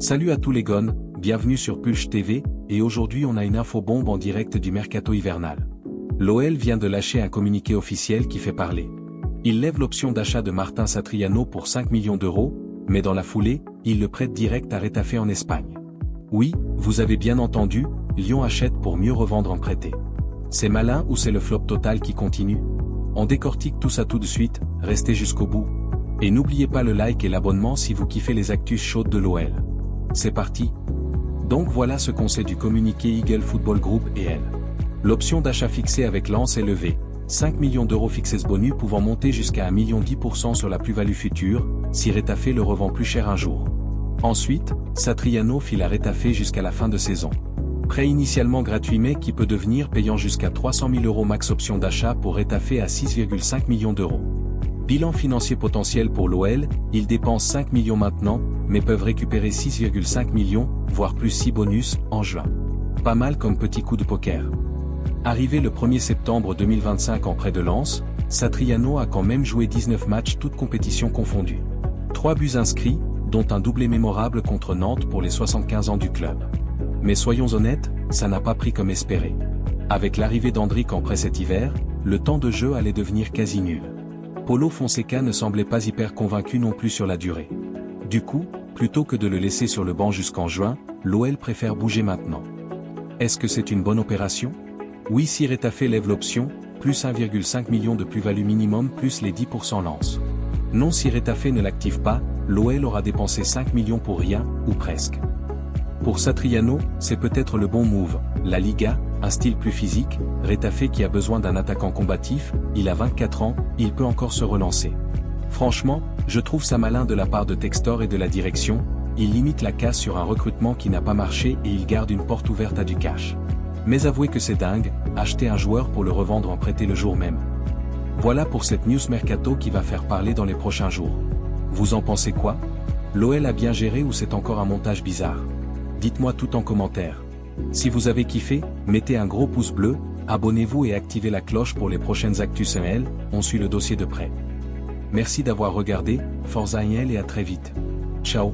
Salut à tous les gones, bienvenue sur Pulch TV, et aujourd'hui on a une info-bombe en direct du mercato hivernal. L'OL vient de lâcher un communiqué officiel qui fait parler. Il lève l'option d'achat de Martin Satriano pour 5 millions d'euros, mais dans la foulée, il le prête direct à Retafe en Espagne. Oui, vous avez bien entendu, Lyon achète pour mieux revendre en prêté. C'est malin ou c'est le flop total qui continue? On décortique tout ça tout de suite, restez jusqu'au bout. Et n'oubliez pas le like et l'abonnement si vous kiffez les actus chaudes de l'OL. C'est parti. Donc voilà ce qu'on sait du communiqué Eagle Football Group et elle. L'option d'achat fixée avec Lens est levée. 5 millions d'euros fixes bonus pouvant monter jusqu'à 1,10 million sur la plus-value future, si Retafe le revend plus cher un jour. Ensuite, Satriano file à Retafe jusqu'à la fin de saison. Prêt initialement gratuit mais qui peut devenir payant jusqu'à 300 000 euros max option d'achat pour Retafe à 6,5 millions d'euros. Bilan financier potentiel pour l'OL, ils dépensent 5 millions maintenant, mais peuvent récupérer 6,5 millions, voire plus 6 bonus, en juin. Pas mal comme petit coup de poker. Arrivé le 1er septembre 2025 en prêt de Lens, Satriano a quand même joué 19 matchs toutes compétitions confondues. 3 buts inscrits, dont un doublé mémorable contre Nantes pour les 75 ans du club. Mais soyons honnêtes, ça n'a pas pris comme espéré. Avec l'arrivée d'Hendrick en prêt cet hiver, le temps de jeu allait devenir quasi nul. Paulo Fonseca ne semblait pas hyper convaincu non plus sur la durée. Du coup, plutôt que de le laisser sur le banc jusqu'en juin, l'OL préfère bouger maintenant. Est-ce que c'est une bonne opération? Oui, si Retafe lève l'option, plus 1,5 million de plus-value minimum plus les 10% Lens. Non, si Retafe ne l'active pas, l'OL aura dépensé 5 millions pour rien, ou presque. Pour Satriano, c'est peut-être le bon move. La Liga, un style plus physique, Retafe qui a besoin d'un attaquant combatif, il a 24 ans, il peut encore se relancer. Franchement, je trouve ça malin de la part de Textor et de la direction, il limite la casse sur un recrutement qui n'a pas marché et il garde une porte ouverte à du cash. Mais avouez que c'est dingue, acheter un joueur pour le revendre en prêté le jour même. Voilà pour cette news mercato qui va faire parler dans les prochains jours. Vous en pensez quoi? L'OL a bien géré ou c'est encore un montage bizarre? Dites-moi tout en commentaire. Si vous avez kiffé, mettez un gros pouce bleu, abonnez-vous et activez la cloche pour les prochaines actus ML, on suit le dossier de près. Merci d'avoir regardé, Forza IL et à très vite. Ciao.